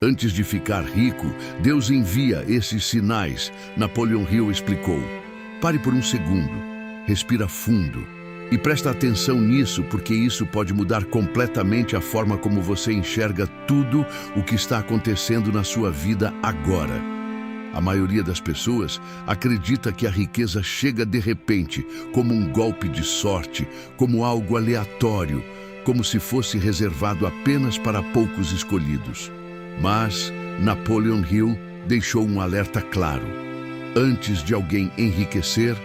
Antes de ficar rico, Deus envia esses sinais. Napoleon Hill explicou. Pare por um segundo, respira fundo e presta atenção nisso, porque isso pode mudar completamente a forma como você enxerga tudo o que está acontecendo na sua vida agora. A maioria das pessoas acredita que a riqueza chega de repente, como um golpe de sorte, como algo aleatório, como se fosse reservado apenas para poucos escolhidos. Mas Napoleon Hill deixou um alerta claro. Antes de alguém enriquecer,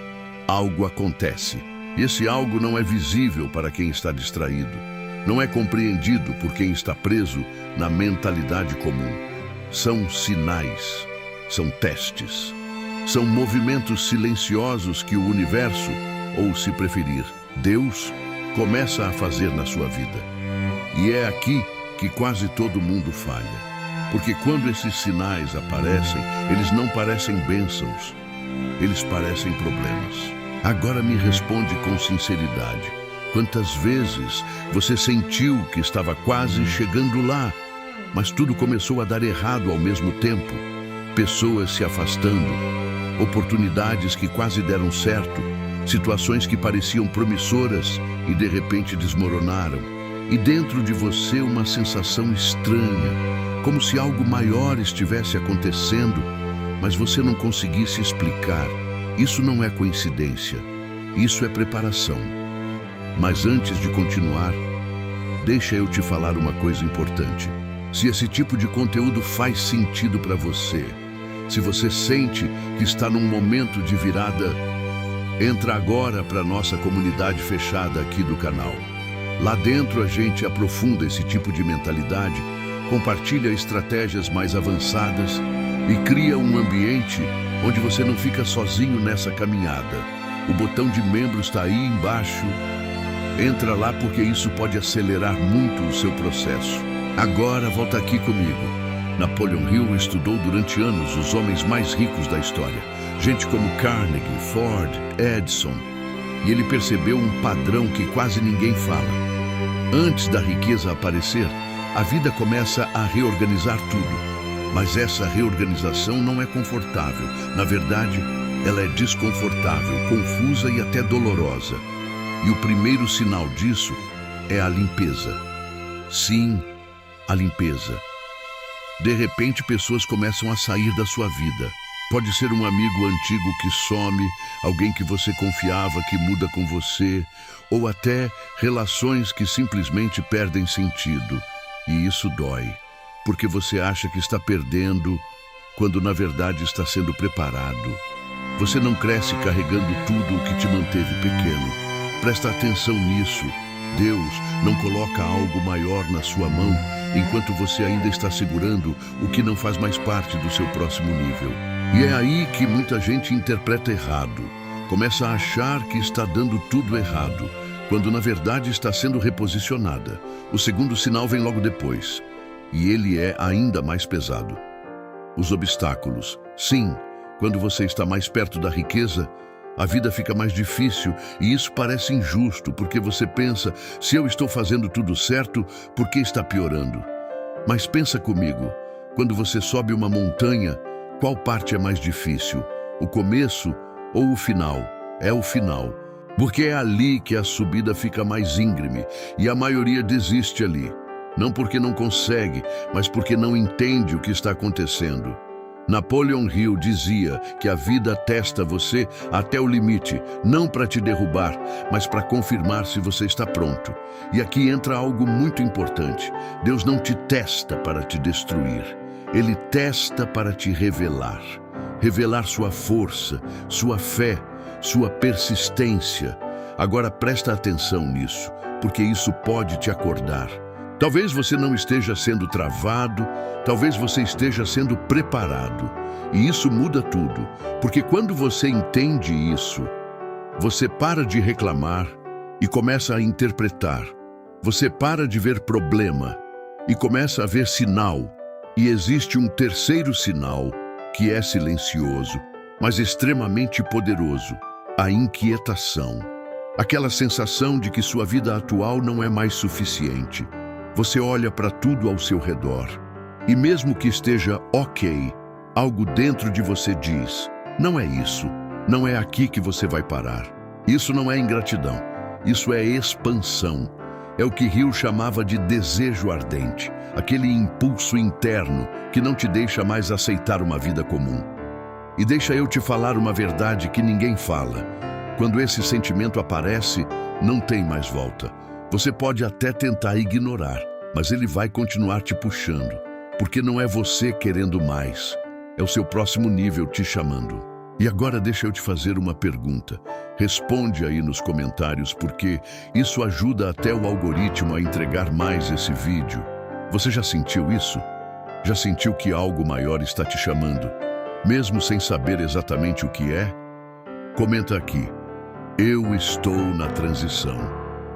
algo acontece. E esse algo não é visível para quem está distraído. Não é compreendido por quem está preso na mentalidade comum. São sinais, são testes, são movimentos silenciosos que o universo, ou se preferir, Deus, começa a fazer na sua vida. E é aqui que quase todo mundo falha. Porque quando esses sinais aparecem, eles não parecem bênçãos, eles parecem problemas. Agora me responde com sinceridade. Quantas vezes você sentiu que estava quase chegando lá, mas tudo começou a dar errado ao mesmo tempo? Pessoas se afastando, oportunidades que quase deram certo, situações que pareciam promissoras e de repente desmoronaram. E dentro de você uma sensação estranha, como se algo maior estivesse acontecendo, mas você não conseguisse explicar. Isso não é coincidência, isso é preparação. Mas antes de continuar, deixa eu te falar uma coisa importante. Se esse tipo de conteúdo faz sentido para você, se você sente que está num momento de virada, entra agora para a nossa comunidade fechada aqui do canal. Lá dentro a gente aprofunda esse tipo de mentalidade, compartilha estratégias mais avançadas e cria um ambiente onde você não fica sozinho nessa caminhada. O botão de membro está aí embaixo. Entra lá porque isso pode acelerar muito o seu processo. Agora volta aqui comigo. Napoleon Hill estudou durante anos os homens mais ricos da história. Gente como Carnegie, Ford, Edison. E ele percebeu um padrão que quase ninguém fala. Antes da riqueza aparecer, a vida começa a reorganizar tudo. Mas essa reorganização não é confortável. Na verdade, ela é desconfortável, confusa e até dolorosa. E o primeiro sinal disso é a limpeza. Sim, a limpeza. De repente, pessoas começam a sair da sua vida. Pode ser um amigo antigo que some, alguém que você confiava que muda com você, ou até relações que simplesmente perdem sentido. E isso dói, porque você acha que está perdendo, quando na verdade está sendo preparado. Você não cresce carregando tudo o que te manteve pequeno. Presta atenção nisso. Deus não coloca algo maior na sua mão enquanto você ainda está segurando o que não faz mais parte do seu próximo nível. E é aí que muita gente interpreta errado. Começa a achar que está dando tudo errado, quando na verdade está sendo reposicionada. O segundo sinal vem logo depois, e ele é ainda mais pesado. Os obstáculos. Sim, quando você está mais perto da riqueza, a vida fica mais difícil e isso parece injusto, porque você pensa, se eu estou fazendo tudo certo, por que está piorando? Mas pensa comigo, quando você sobe uma montanha, qual parte é mais difícil? O começo ou o final? É o final, porque é ali que a subida fica mais íngreme e a maioria desiste ali. Não porque não consegue, mas porque não entende o que está acontecendo. Napoleon Hill dizia que a vida testa você até o limite, não para te derrubar, mas para confirmar se você está pronto. E aqui entra algo muito importante. Deus não te testa para te destruir. Ele testa para te revelar. Revelar sua força, sua fé, sua persistência. Agora presta atenção nisso, porque isso pode te acordar. Talvez você não esteja sendo travado, talvez você esteja sendo preparado. E isso muda tudo, porque quando você entende isso, você para de reclamar e começa a interpretar. Você para de ver problema e começa a ver sinal. E existe um terceiro sinal, que é silencioso, mas extremamente poderoso: a inquietação. Aquela sensação de que sua vida atual não é mais suficiente. Você olha para tudo ao seu redor E mesmo que esteja ok, algo dentro de você diz: não é isso, não é aqui que você vai parar. Isso não é ingratidão, isso é expansão. É o que Hill chamava de desejo ardente, aquele impulso interno que não te deixa mais aceitar uma vida comum. E deixa eu te falar uma verdade que ninguém fala. Quando esse sentimento aparece, não tem mais volta. Você pode até tentar ignorar, mas ele vai continuar te puxando, porque não é você querendo mais, é o seu próximo nível te chamando. E agora deixa eu te fazer uma pergunta. Responde aí nos comentários, porque isso ajuda até o algoritmo a entregar mais esse vídeo. Você já sentiu isso? Já sentiu que algo maior está te chamando, mesmo sem saber exatamente o que é? Comenta aqui: eu estou na transição,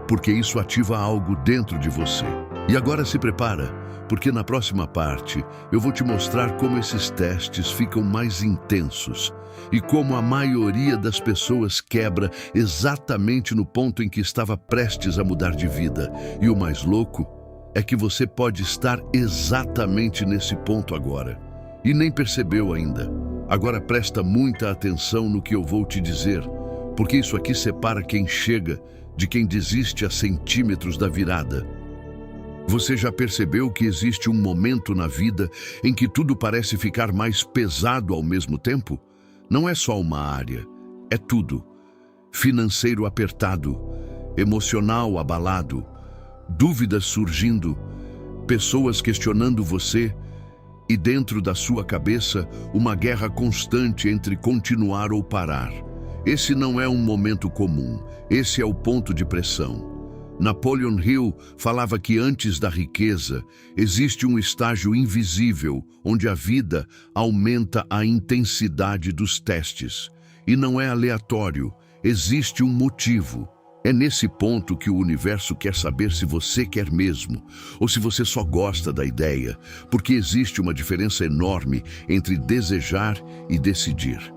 porque isso ativa algo dentro de você. E agora se prepara, porque na próxima parte eu vou te mostrar como esses testes ficam mais intensos e como a maioria das pessoas quebra exatamente no ponto em que estava prestes a mudar de vida. E o mais louco é que você pode estar exatamente nesse ponto agora e nem percebeu ainda. Agora presta muita atenção no que eu vou te dizer, porque isso aqui separa quem chega de quem desiste a centímetros da virada. Você já percebeu que existe um momento na vida em que tudo parece ficar mais pesado ao mesmo tempo? Não é só uma área, é tudo. Financeiro apertado, emocional abalado, dúvidas surgindo, pessoas questionando você e dentro da sua cabeça uma guerra constante entre continuar ou parar. Esse não é um momento comum, esse é o ponto de pressão. Napoleon Hill falava que antes da riqueza existe um estágio invisível onde a vida aumenta a intensidade dos testes. E não é aleatório, existe um motivo. É nesse ponto que o universo quer saber se você quer mesmo ou se você só gosta da ideia, porque existe uma diferença enorme entre desejar e decidir.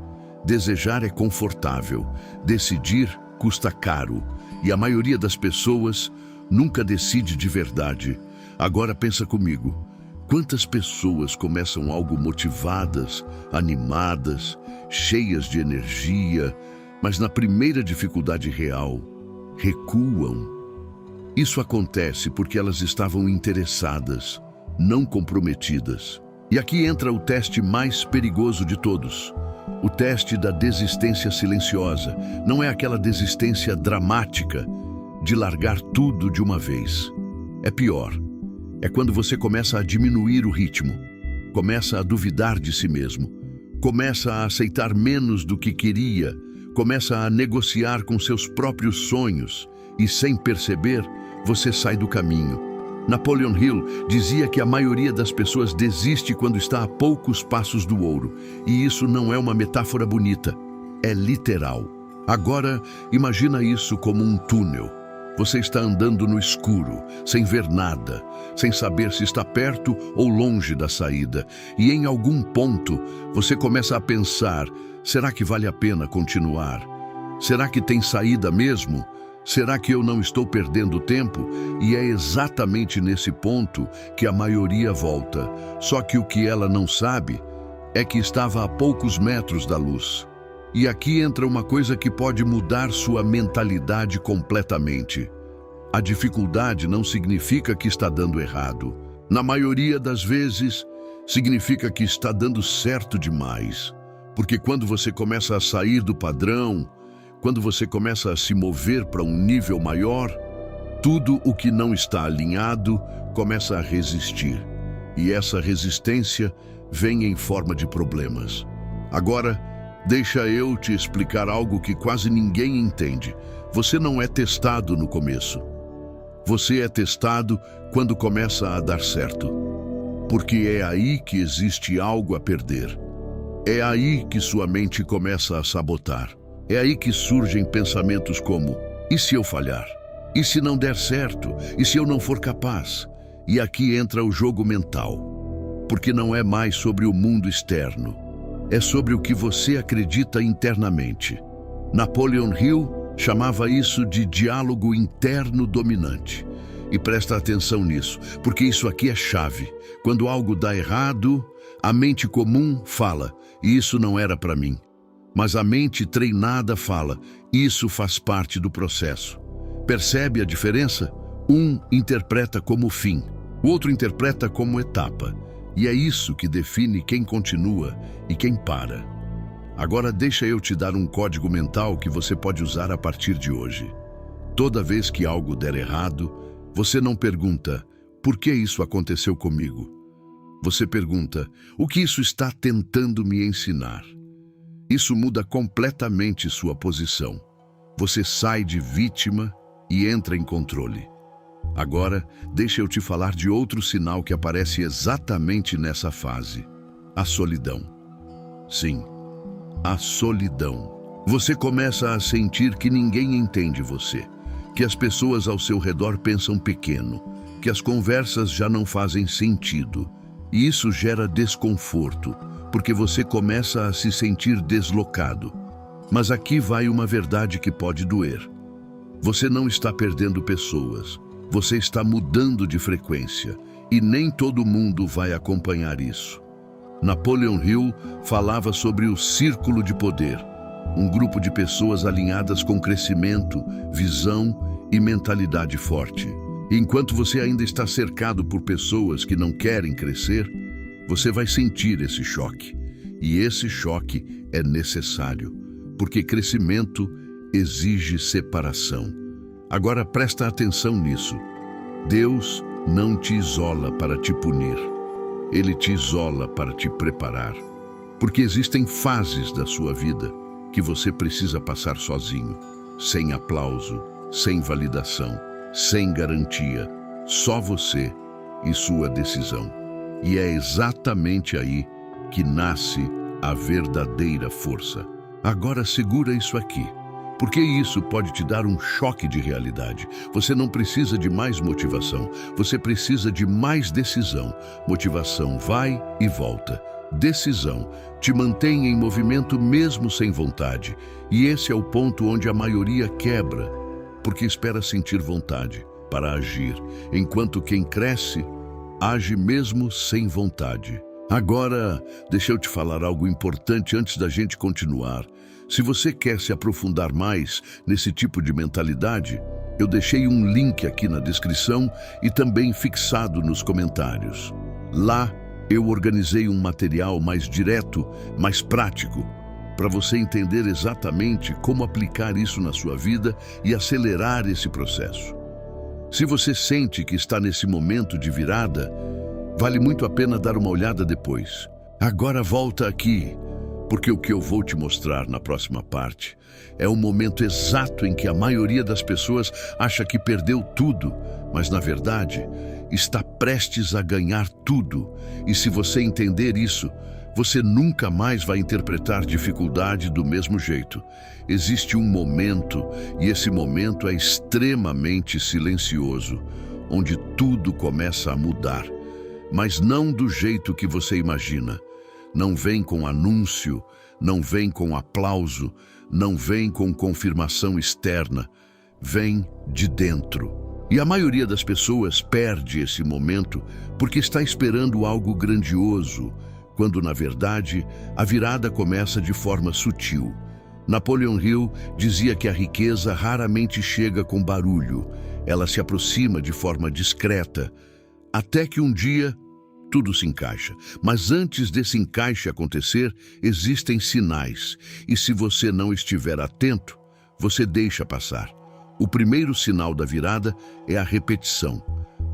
Desejar é confortável, decidir custa caro. E a maioria das pessoas nunca decide de verdade. Agora pensa comigo, quantas pessoas começam algo motivadas, animadas, cheias de energia, mas na primeira dificuldade real, recuam. Isso acontece porque elas estavam interessadas, não comprometidas. E aqui entra o teste mais perigoso de todos. O teste da desistência silenciosa. Não é aquela desistência dramática de largar tudo de uma vez. É pior. É quando você começa a diminuir o ritmo, começa a duvidar de si mesmo, começa a aceitar menos do que queria, começa a negociar com seus próprios sonhos e, sem perceber, você sai do caminho. Napoleon Hill dizia que a maioria das pessoas desiste quando está a poucos passos do ouro. E isso não é uma metáfora bonita, é literal. Agora, imagina isso como um túnel. Você está andando no escuro, sem ver nada, sem saber se está perto ou longe da saída. E em algum ponto, você começa a pensar: será que vale a pena continuar? Será que tem saída mesmo? Será que eu não estou perdendo tempo? E é exatamente nesse ponto que a maioria volta. Só que o que ela não sabe é que estava a poucos metros da luz. E aqui entra uma coisa que pode mudar sua mentalidade completamente. A dificuldade não significa que está dando errado. Na maioria das vezes, significa que está dando certo demais. Porque quando você começa a sair do padrão, quando você começa a se mover para um nível maior, tudo o que não está alinhado começa a resistir. E essa resistência vem em forma de problemas. Agora, deixa eu te explicar algo que quase ninguém entende. Você não é testado no começo. Você é testado quando começa a dar certo. Porque é aí que existe algo a perder. É aí que sua mente começa a sabotar. É aí que surgem pensamentos como: e se eu falhar? E se não der certo? E se eu não for capaz? E aqui entra o jogo mental. Porque não é mais sobre o mundo externo. É sobre o que você acredita internamente. Napoleon Hill chamava isso de diálogo interno dominante. E presta atenção nisso, porque isso aqui é chave. Quando algo dá errado, a mente comum fala, isso não era para mim. Mas a mente treinada fala, isso faz parte do processo. Percebe a diferença? Um interpreta como fim, o outro interpreta como etapa. E é isso que define quem continua e quem para. Agora deixa eu te dar um código mental que você pode usar a partir de hoje. Toda vez que algo der errado, você não pergunta, por que isso aconteceu comigo? Você pergunta, o que isso está tentando me ensinar? Isso muda completamente sua posição. Você sai de vítima e entra em controle. Agora, deixa eu te falar de outro sinal que aparece exatamente nessa fase. A solidão. Sim, a solidão. Você começa a sentir que ninguém entende você, que as pessoas ao seu redor pensam pequeno, que as conversas já não fazem sentido. E isso gera desconforto, porque você começa a se sentir deslocado. Mas aqui vai uma verdade que pode doer. Você não está perdendo pessoas, você está mudando de frequência, e nem todo mundo vai acompanhar isso. Napoleon Hill falava sobre o círculo de poder, um grupo de pessoas alinhadas com crescimento, visão e mentalidade forte. E enquanto você ainda está cercado por pessoas que não querem crescer, você vai sentir esse choque. E esse choque é necessário, porque crescimento exige separação. Agora presta atenção nisso. Deus não te isola para te punir. Ele te isola para te preparar. Porque existem fases da sua vida que você precisa passar sozinho, sem aplauso, sem validação, sem garantia, só você e sua decisão. E é exatamente aí que nasce a verdadeira força. Agora segura isso aqui, porque isso pode te dar um choque de realidade. Você não precisa de mais motivação, você precisa de mais decisão. Motivação vai e volta. Decisão te mantém em movimento mesmo sem vontade. E esse é o ponto onde a maioria quebra, porque espera sentir vontade para agir, enquanto quem cresce age mesmo sem vontade. Agora, deixa eu te falar algo importante antes da gente continuar. Se você quer se aprofundar mais nesse tipo de mentalidade, eu deixei um link aqui na descrição e também fixado nos comentários. Lá, eu organizei um material mais direto, mais prático, para você entender exatamente como aplicar isso na sua vida e acelerar esse processo. Se você sente que está nesse momento de virada, vale muito a pena dar uma olhada depois. Agora volta aqui, porque o que eu vou te mostrar na próxima parte é o momento exato em que a maioria das pessoas acha que perdeu tudo, mas na verdade está prestes a ganhar tudo. E se você entender isso, você nunca mais vai interpretar dificuldade do mesmo jeito. Existe um momento, e esse momento é extremamente silencioso, onde tudo começa a mudar, mas não do jeito que você imagina. Não vem com anúncio, não vem com aplauso, não vem com confirmação externa, vem de dentro. E a maioria das pessoas perde esse momento porque está esperando algo grandioso, quando, na verdade, a virada começa de forma sutil. Napoleon Hill dizia que a riqueza raramente chega com barulho, ela se aproxima de forma discreta, até que um dia tudo se encaixa. Mas antes desse encaixe acontecer, existem sinais, e se você não estiver atento, você deixa passar. O primeiro sinal da virada é a repetição.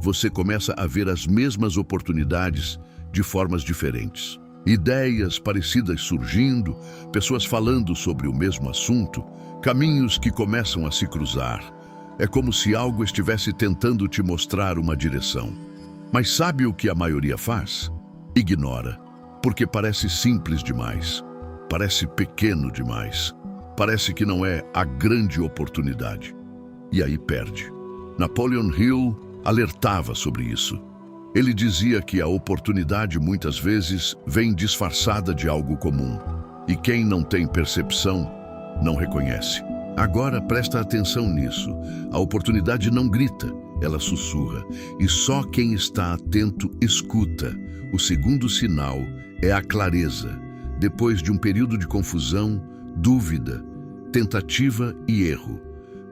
Você começa a ver as mesmas oportunidades de formas diferentes. Ideias parecidas surgindo, pessoas falando sobre o mesmo assunto, caminhos que começam a se cruzar. É como se algo estivesse tentando te mostrar uma direção. Mas sabe o que a maioria faz? Ignora, porque parece simples demais, parece pequeno demais, parece que não é a grande oportunidade. E aí perde. Napoleon Hill alertava sobre isso. Ele dizia que a oportunidade muitas vezes vem disfarçada de algo comum, e quem não tem percepção não reconhece. Agora presta atenção nisso. A oportunidade não grita, ela sussurra, e só quem está atento escuta. O segundo sinal é a clareza. Depois de um período de confusão, dúvida, tentativa e erro,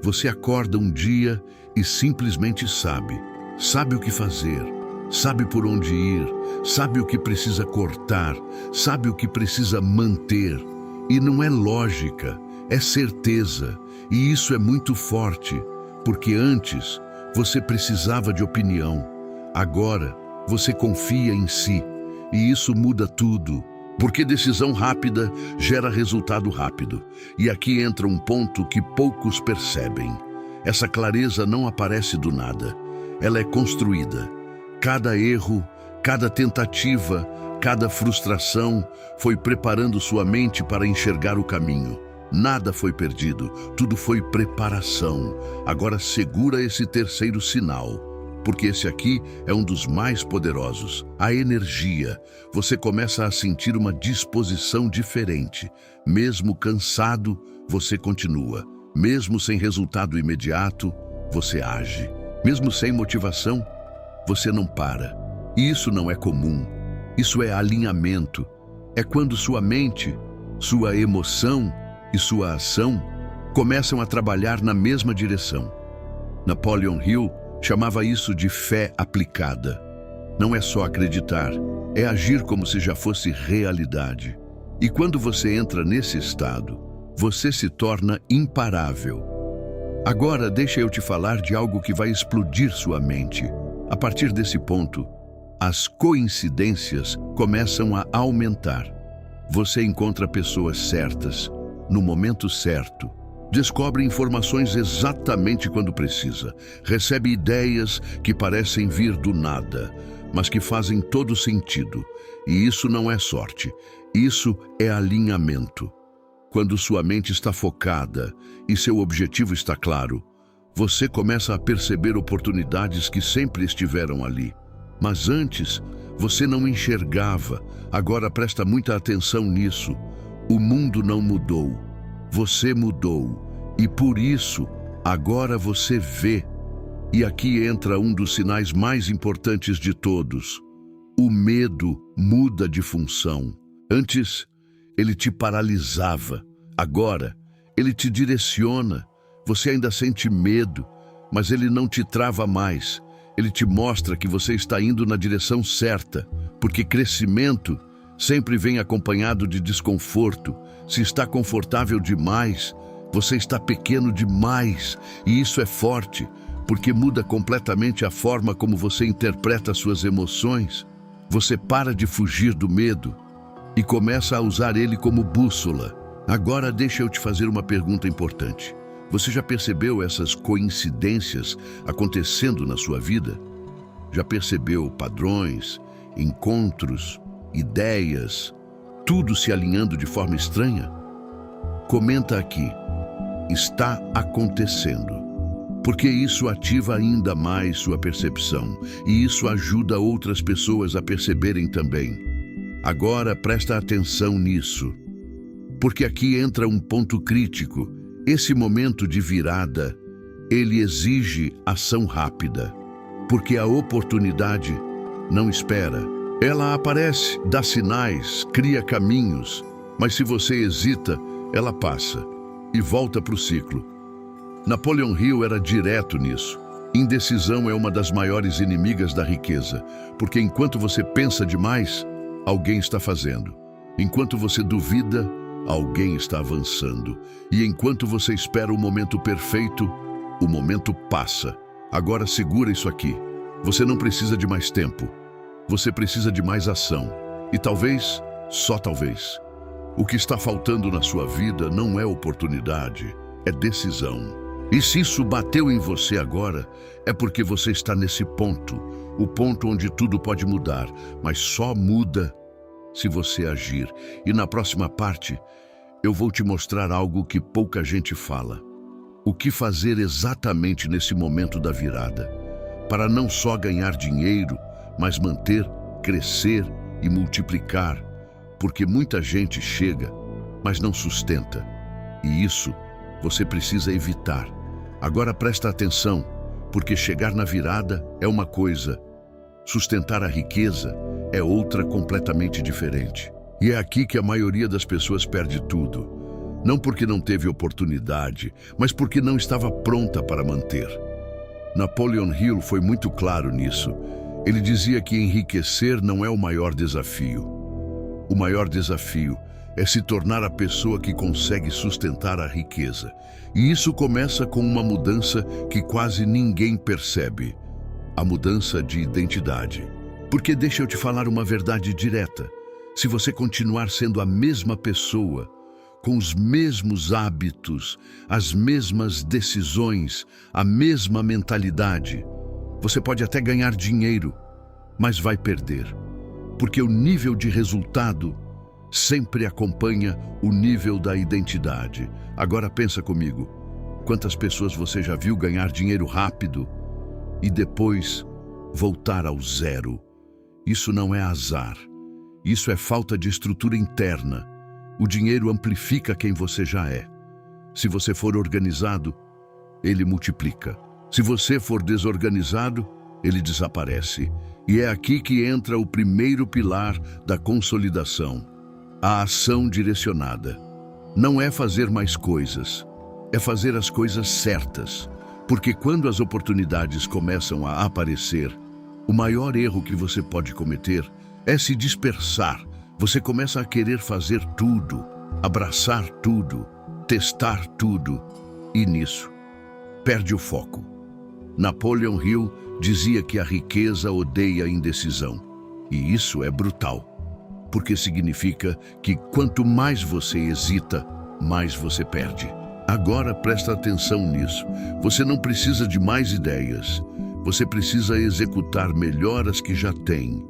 você acorda um dia e simplesmente sabe. Sabe o que fazer, sabe por onde ir, sabe o que precisa cortar, sabe o que precisa manter. E não é lógica, é certeza. E isso é muito forte, porque antes você precisava de opinião. Agora você confia em si. E isso muda tudo. Porque decisão rápida gera resultado rápido. E aqui entra um ponto que poucos percebem. Essa clareza não aparece do nada. Ela é construída. Cada erro, cada tentativa, cada frustração foi preparando sua mente para enxergar o caminho. Nada foi perdido, tudo foi preparação. Agora segura esse terceiro sinal, porque esse aqui é um dos mais poderosos. A energia. Você começa a sentir uma disposição diferente. Mesmo cansado, você continua. Mesmo sem resultado imediato, você age. Mesmo sem motivação, você não para. E isso não é comum. Isso é alinhamento. É quando sua mente, sua emoção e sua ação começam a trabalhar na mesma direção. Napoleon Hill chamava isso de fé aplicada. Não é só acreditar, é agir como se já fosse realidade. E quando você entra nesse estado, você se torna imparável. Agora deixa eu te falar de algo que vai explodir sua mente. A partir desse ponto, as coincidências começam a aumentar. Você encontra pessoas certas, no momento certo. Descobre informações exatamente quando precisa. Recebe ideias que parecem vir do nada, mas que fazem todo sentido. E isso não é sorte, isso é alinhamento. Quando sua mente está focada e seu objetivo está claro, você começa a perceber oportunidades que sempre estiveram ali. Mas antes, você não enxergava. Agora presta muita atenção nisso. O mundo não mudou. Você mudou. E por isso, agora você vê. E aqui entra um dos sinais mais importantes de todos. O medo muda de função. Antes, ele te paralisava. Agora, ele te direciona. Você ainda sente medo, mas ele não te trava mais. Ele te mostra que você está indo na direção certa, porque crescimento sempre vem acompanhado de desconforto. Se está confortável demais, você está pequeno demais. E isso é forte, porque muda completamente a forma como você interpreta suas emoções. Você para de fugir do medo e começa a usar ele como bússola. Agora deixa eu te fazer uma pergunta importante. Você já percebeu essas coincidências acontecendo na sua vida? Já percebeu padrões, encontros, ideias, tudo se alinhando de forma estranha? Comenta aqui. Está acontecendo. Porque isso ativa ainda mais sua percepção e isso ajuda outras pessoas a perceberem também. Agora presta atenção nisso, porque aqui entra um ponto crítico. Esse momento de virada, ele exige ação rápida, porque a oportunidade não espera. Ela aparece, dá sinais, cria caminhos, mas se você hesita, ela passa e volta para o ciclo. Napoleon Hill era direto nisso. Indecisão é uma das maiores inimigas da riqueza, porque enquanto você pensa demais, alguém está fazendo. Enquanto você duvida, alguém está avançando. E enquanto você espera o momento perfeito, o momento passa. Agora segura isso aqui. Você não precisa de mais tempo. Você precisa de mais ação. E talvez, só talvez, o que está faltando na sua vida não é oportunidade, é decisão. E se isso bateu em você agora, é porque você está nesse ponto, o ponto onde tudo pode mudar, mas só muda se você agir. E na próxima parte, eu vou te mostrar algo que pouca gente fala. O que fazer exatamente nesse momento da virada, para não só ganhar dinheiro, mas manter, crescer e multiplicar, porque muita gente chega, mas não sustenta. E isso você precisa evitar. Agora presta atenção, Porque chegar na virada é uma coisa, sustentar a riqueza é outra completamente diferente. E é aqui que a maioria das pessoas perde tudo. Não porque não teve oportunidade, mas porque não estava pronta para manter. Napoleon Hill foi muito claro nisso. Ele dizia que enriquecer não é o maior desafio. O maior desafio é se tornar a pessoa que consegue sustentar a riqueza. E isso começa com uma mudança que quase ninguém percebe. A mudança de identidade. Porque deixa eu te falar uma verdade direta. Se você continuar sendo a mesma pessoa, com os mesmos hábitos, as mesmas decisões, a mesma mentalidade, você pode até ganhar dinheiro, mas vai perder. Porque o nível de resultado sempre acompanha o nível da identidade. Agora pensa comigo, quantas pessoas você já viu ganhar dinheiro rápido e depois voltar ao zero? Isso não é azar, isso é falta de estrutura interna. O dinheiro amplifica quem você já é. Se você for organizado, ele multiplica. Se você for desorganizado, ele desaparece. E é aqui que entra o primeiro pilar da consolidação. A ação direcionada. Não é fazer mais coisas, é fazer as coisas certas. Porque quando as oportunidades começam a aparecer, o maior erro que você pode cometer é se dispersar. Você começa a querer fazer tudo, abraçar tudo, testar tudo, e nisso perde o foco. Napoleon Hill dizia que a riqueza odeia a indecisão. E isso é brutal. Porque significa que quanto mais você hesita, mais você perde. Agora presta atenção nisso. Você não precisa de mais ideias. Você precisa executar melhor as que já tem.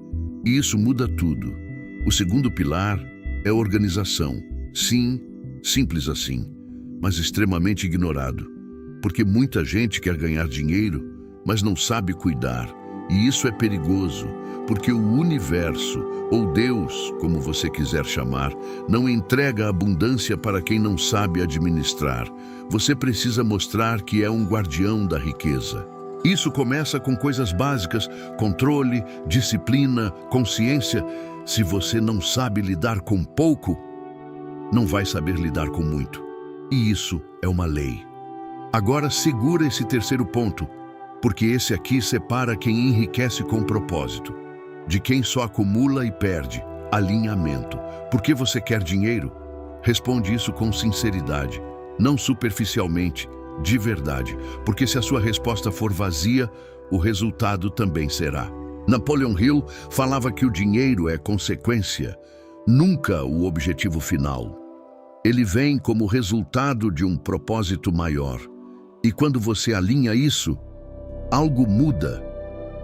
E isso muda tudo. O segundo pilar é organização. Sim, simples assim, mas extremamente ignorado. Porque muita gente quer ganhar dinheiro, mas não sabe cuidar. E isso é perigoso, porque o universo, ou Deus, como você quiser chamar, não entrega abundância para quem não sabe administrar. Você precisa mostrar que é um guardião da riqueza. Isso começa com coisas básicas, controle, disciplina, consciência. Se você não sabe lidar com pouco, não vai saber lidar com muito. E isso é uma lei. Agora segura esse terceiro ponto, porque esse aqui separa quem enriquece com propósito, de quem só acumula e perde. Alinhamento. Por que você quer dinheiro? Responde isso com sinceridade, não superficialmente, de verdade, porque se a sua resposta for vazia, o resultado também será. Napoleon Hill falava que o dinheiro é consequência, nunca o objetivo final. Ele vem como resultado de um propósito maior. E quando você alinha isso, algo muda,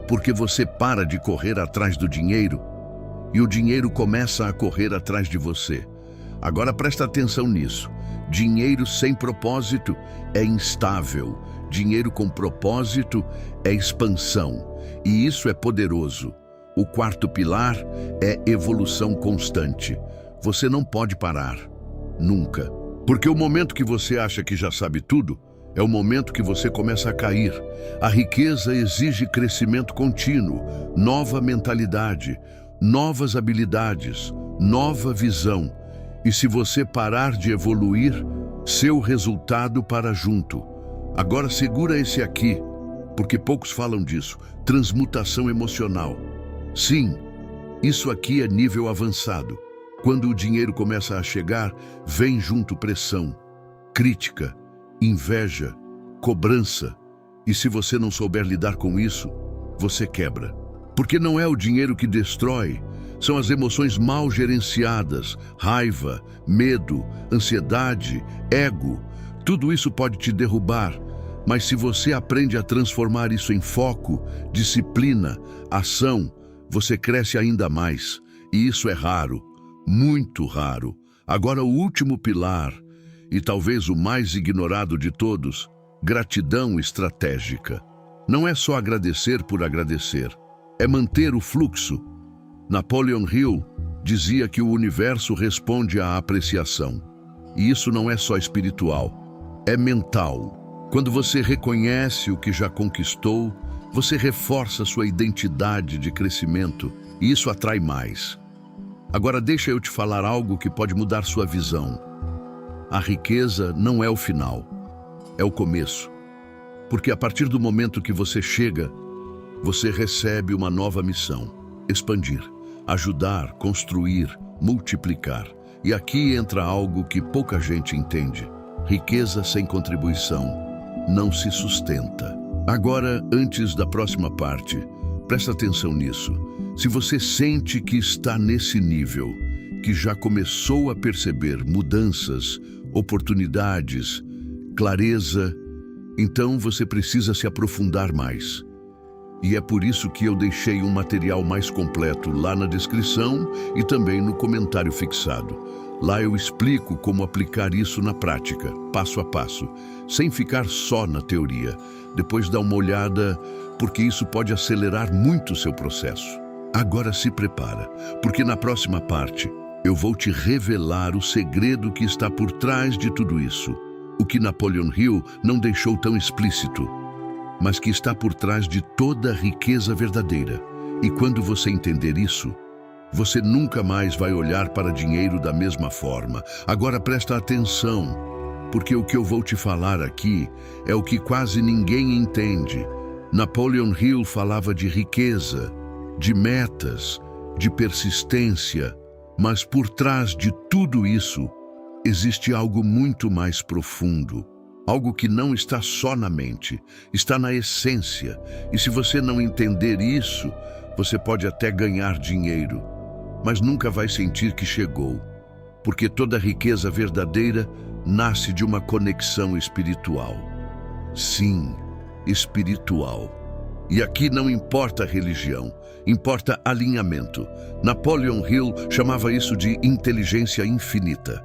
porque você para de correr atrás do dinheiro e o dinheiro começa a correr atrás de você. Agora presta atenção nisso. Dinheiro sem propósito é instável. Dinheiro com propósito é expansão. E isso é poderoso. O quarto pilar é evolução constante. Você não pode parar. Nunca. Porque o momento que você acha que já sabe tudo, é o momento que você começa a cair. A riqueza exige crescimento contínuo, nova mentalidade, novas habilidades, nova visão. E se você parar de evoluir, seu resultado para junto. Agora segura esse aqui, porque poucos falam disso. Transmutação emocional. Sim, isso aqui é nível avançado. Quando o dinheiro começa a chegar, vem junto pressão, crítica, inveja, cobrança. E se você não souber lidar com isso, você quebra. Porque não é o dinheiro que destrói, são as emoções mal gerenciadas, raiva, medo, ansiedade, ego. Tudo isso pode te derrubar, mas se você aprende a transformar isso em foco, disciplina, ação, você cresce ainda mais. E isso é raro, muito raro. Agora o último pilar, e talvez o mais ignorado de todos, gratidão estratégica. Não é só agradecer por agradecer, é manter o fluxo. Napoleon Hill dizia que o universo responde à apreciação. E isso não é só espiritual, é mental. Quando você reconhece o que já conquistou, você reforça sua identidade de crescimento e isso atrai mais. Agora deixa eu te falar algo que pode mudar sua visão. A riqueza não é o final, é o começo. Porque a partir do momento que você chega, você recebe uma nova missão: expandir, ajudar, construir, multiplicar. E aqui entra algo que pouca gente entende. Riqueza sem contribuição não se sustenta. Agora, antes da próxima parte, presta atenção nisso. Se você sente que está nesse nível, que já começou a perceber mudanças, oportunidades, clareza, então você precisa se aprofundar mais. E é por isso que eu deixei um material mais completo lá na descrição e também no comentário fixado. Lá eu explico como aplicar isso na prática, passo a passo, sem ficar só na teoria. Depois dá uma olhada, porque isso pode acelerar muito o seu processo. Agora se prepara, porque na próxima parte eu vou te revelar o segredo que está por trás de tudo isso. O que Napoleon Hill não deixou tão explícito, mas que está por trás de toda a riqueza verdadeira. E quando você entender isso, você nunca mais vai olhar para dinheiro da mesma forma. Agora presta atenção, porque o que eu vou te falar aqui é o que quase ninguém entende. Napoleon Hill falava de riqueza, de metas, de persistência, mas por trás de tudo isso existe algo muito mais profundo. Algo que não está só na mente, está na essência. E se você não entender isso, você pode até ganhar dinheiro, mas nunca vai sentir que chegou. Porque toda riqueza verdadeira nasce de uma conexão espiritual. Sim, espiritual. E aqui não importa a religião, importa alinhamento. Napoleon Hill chamava isso de inteligência infinita.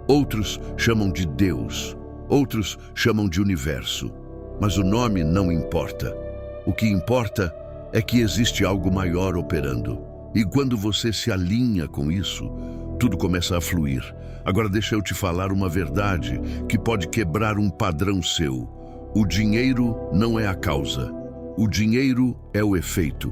Outros chamam de Deus. Outros chamam de universo, mas o nome não importa. O que importa é que existe algo maior operando. E quando você se alinha com isso, tudo começa a fluir. Agora deixa eu te falar uma verdade que pode quebrar um padrão seu. O dinheiro não é a causa. O dinheiro é o efeito.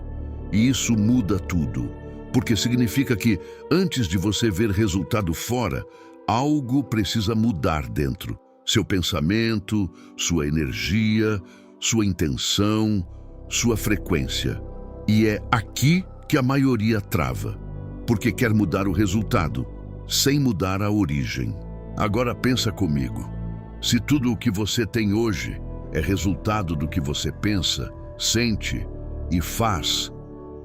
E isso muda tudo. Porque significa que, antes de você ver resultado fora, algo precisa mudar dentro. Seu pensamento, sua energia, sua intenção, sua frequência. E é aqui que a maioria trava, porque quer mudar o resultado, sem mudar a origem. Agora pensa comigo. Se tudo o que você tem hoje é resultado do que você pensa, sente e faz,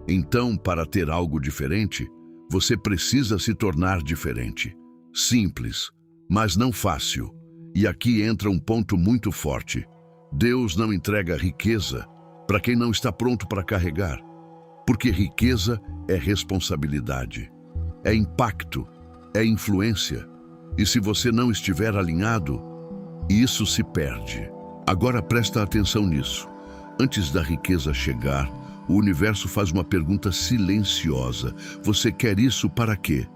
então, para ter algo diferente, você precisa se tornar diferente. Simples, mas não fácil. E aqui entra um ponto muito forte. Deus não entrega riqueza para quem não está pronto para carregar. Porque riqueza é responsabilidade, é impacto, é influência. E se você não estiver alinhado, isso se perde. Agora presta atenção nisso. Antes da riqueza chegar, o universo faz uma pergunta silenciosa. Você quer isso para quê?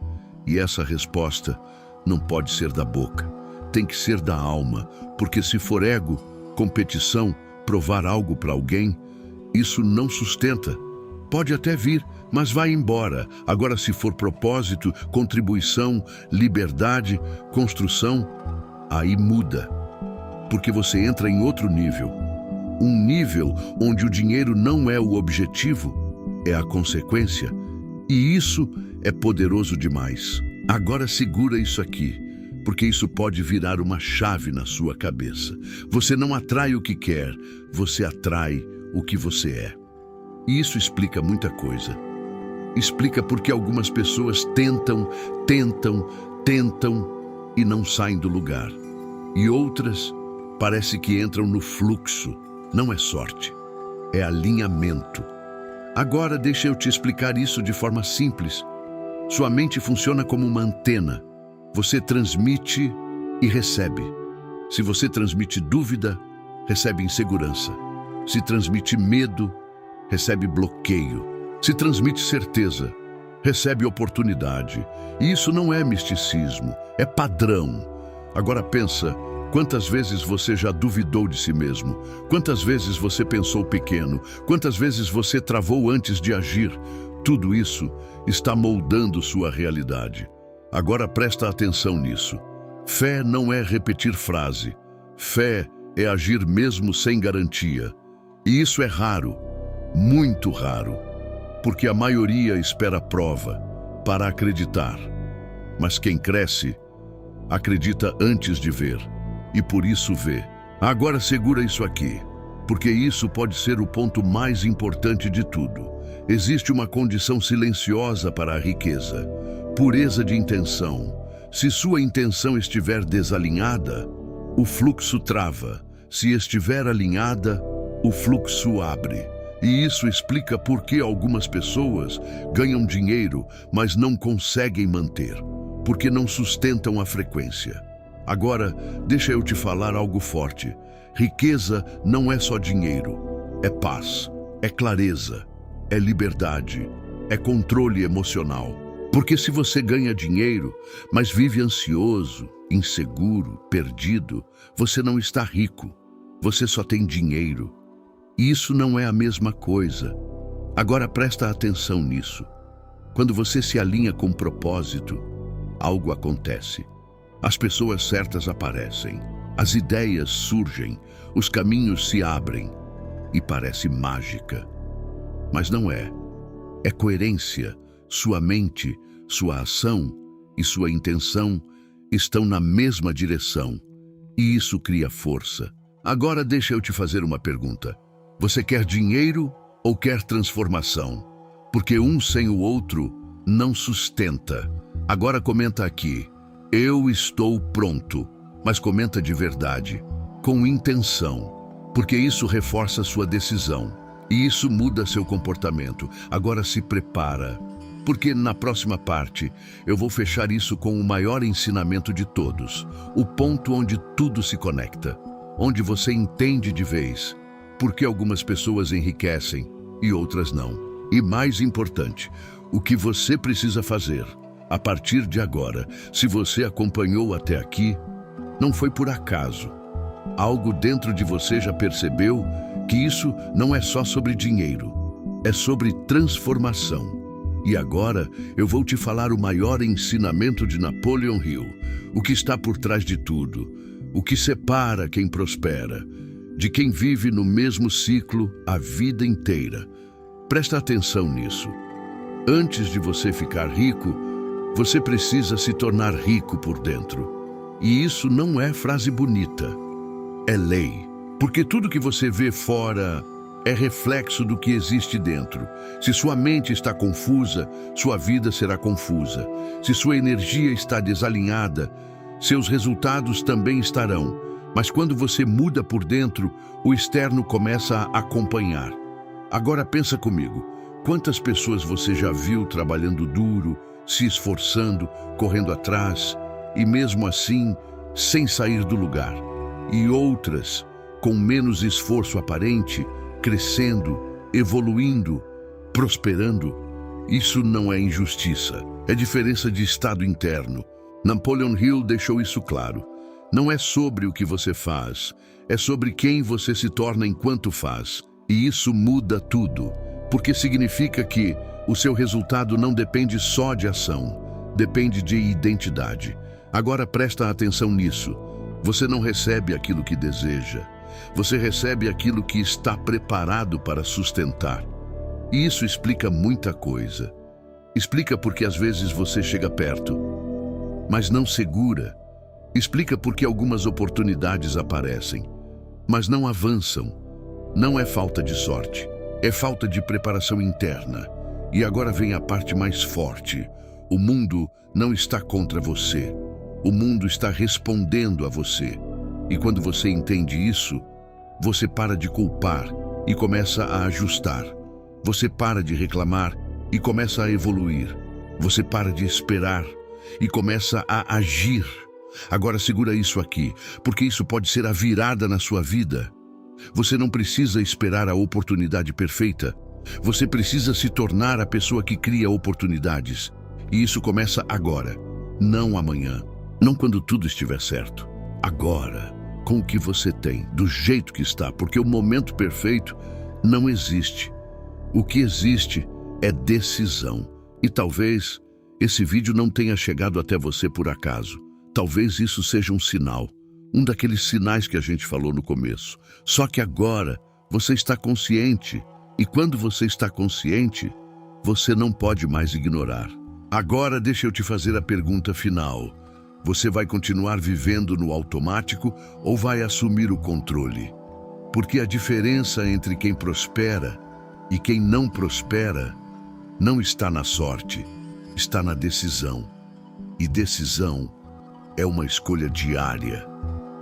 E essa resposta não pode ser da boca. Tem que ser da alma, porque se for ego, competição, provar algo para alguém, isso não sustenta. Pode até vir, mas vai embora. Agora, se for propósito, contribuição, liberdade, construção, aí muda. Porque você entra em outro nível. Um nível onde o dinheiro não é o objetivo, é a consequência. E isso é poderoso demais. Agora segura isso aqui, porque isso pode virar uma chave na sua cabeça. Você não atrai o que quer, você atrai o que você é. E isso explica muita coisa. Explica porque algumas pessoas tentam e não saem do lugar. E outras parece que entram no fluxo. Não é sorte, é alinhamento. Agora deixa eu te explicar isso de forma simples. Sua mente funciona como uma antena. Você transmite e recebe. Se você transmite dúvida, recebe insegurança. Se transmite medo, recebe bloqueio. Se transmite certeza, recebe oportunidade. E isso não é misticismo, é padrão. Agora pensa, Quantas vezes você já duvidou de si mesmo? Quantas vezes você pensou pequeno? Quantas vezes você travou antes de agir? Tudo isso está moldando sua realidade. Agora presta atenção nisso. Fé não é repetir frase. Fé é agir mesmo sem garantia. E isso é raro, muito raro, porque a maioria espera a prova para acreditar. Mas quem cresce, acredita antes de ver. E por isso vê. Agora segura isso aqui, porque isso pode ser o ponto mais importante de tudo. Existe uma condição silenciosa para a riqueza: pureza de intenção. Se sua intenção estiver desalinhada, o fluxo trava. Se estiver alinhada, o fluxo abre. E isso explica por que algumas pessoas ganham dinheiro, mas não conseguem manter, porque não sustentam a frequência. Agora, deixa eu te falar algo forte. Riqueza não é só dinheiro. É paz, é clareza, é liberdade, é controle emocional. Porque se você ganha dinheiro, mas vive ansioso, inseguro, perdido, você não está rico. Você só tem dinheiro. E isso não é a mesma coisa. Agora presta atenção nisso. Quando você se alinha com propósito, algo acontece. As pessoas certas aparecem, as ideias surgem, os caminhos se abrem e parece mágica. Mas não é. É coerência. Sua mente, sua ação e sua intenção estão na mesma direção e isso cria força. Agora deixa eu te fazer uma pergunta. Você quer dinheiro ou quer transformação? Porque um sem o outro não sustenta. Agora comenta aqui. Eu estou pronto, mas comenta de verdade, com intenção, porque isso reforça sua decisão e isso muda seu comportamento. Agora se prepara, porque na próxima parte eu vou fechar isso com o maior ensinamento de todos, o ponto onde tudo se conecta, onde você entende de vez por que algumas pessoas enriquecem e outras não. E mais importante, o que você precisa fazer a partir de agora. Se você acompanhou até aqui, não foi por acaso. Algo dentro de você já percebeu que isso não é só sobre dinheiro, é sobre transformação. E agora eu vou te falar o maior ensinamento de Napoleon Hill, o que está por trás de tudo, o que separa quem prospera de quem vive no mesmo ciclo a vida inteira. Presta atenção nisso. Antes de você ficar rico, você precisa se tornar rico por dentro. E isso não é frase bonita, é lei. Porque tudo que você vê fora é reflexo do que existe dentro. Se sua mente está confusa, sua vida será confusa. Se sua energia está desalinhada, seus resultados também estarão. Mas quando você muda por dentro, o externo começa a acompanhar. Agora pensa comigo, quantas pessoas você já viu trabalhando duro, se esforçando, correndo atrás, e mesmo assim, sem sair do lugar. E outras, com menos esforço aparente, crescendo, evoluindo, prosperando. Isso não é injustiça, é diferença de estado interno. Napoleon Hill deixou isso claro. Não é sobre o que você faz, é sobre quem você se torna enquanto faz. E isso muda tudo, porque significa que o seu resultado não depende só de ação, depende de identidade. Agora presta atenção nisso. Você não recebe aquilo que deseja. Você recebe aquilo que está preparado para sustentar. E isso explica muita coisa. Explica porque às vezes você chega perto, mas não segura. Explica porque algumas oportunidades aparecem, mas não avançam. Não é falta de sorte, é falta de preparação interna. E agora vem a parte mais forte. O mundo não está contra você. O mundo está respondendo a você. E quando você entende isso, você para de culpar e começa a ajustar. Você para de reclamar e começa a evoluir. Você para de esperar e começa a agir. Agora segura isso aqui, porque isso pode ser a virada na sua vida. Você não precisa esperar a oportunidade perfeita. Você precisa se tornar a pessoa que cria oportunidades. E isso começa agora, não amanhã. Não quando tudo estiver certo. Agora. com o que você tem, do jeito que está, porque o momento perfeito não existe. O que existe é decisão. E talvez esse vídeo não tenha chegado até você por acaso. Talvez isso seja um sinal, um daqueles sinais que a gente falou no começo. Só que agora você está consciente, e quando você está consciente, você não pode mais ignorar. Agora deixa eu te fazer a pergunta final. Você vai continuar vivendo no automático ou vai assumir o controle? Porque a diferença entre quem prospera e quem não prospera não está na sorte, está na decisão. E decisão é uma escolha diária.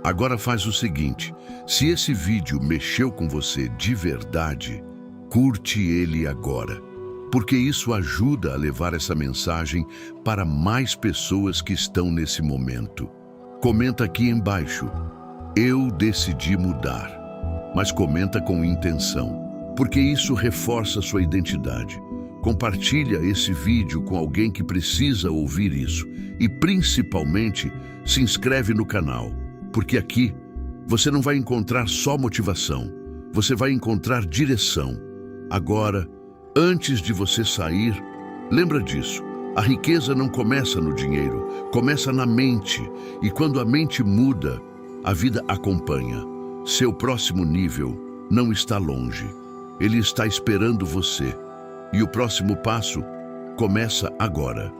Agora faz o seguinte, se esse vídeo mexeu com você de verdade, curte ele agora, porque isso ajuda a levar essa mensagem para mais pessoas que estão nesse momento. Comenta aqui embaixo, eu decidi mudar, mas comenta com intenção, porque isso reforça sua identidade. Compartilha esse vídeo com alguém que precisa ouvir isso e, principalmente, se inscreve no canal, porque aqui você não vai encontrar só motivação, você vai encontrar direção. Agora, antes de você sair, lembra disso, a riqueza não começa no dinheiro, começa na mente, e quando a mente muda, a vida acompanha. Seu próximo nível não está longe, ele está esperando você. E o próximo passo começa agora.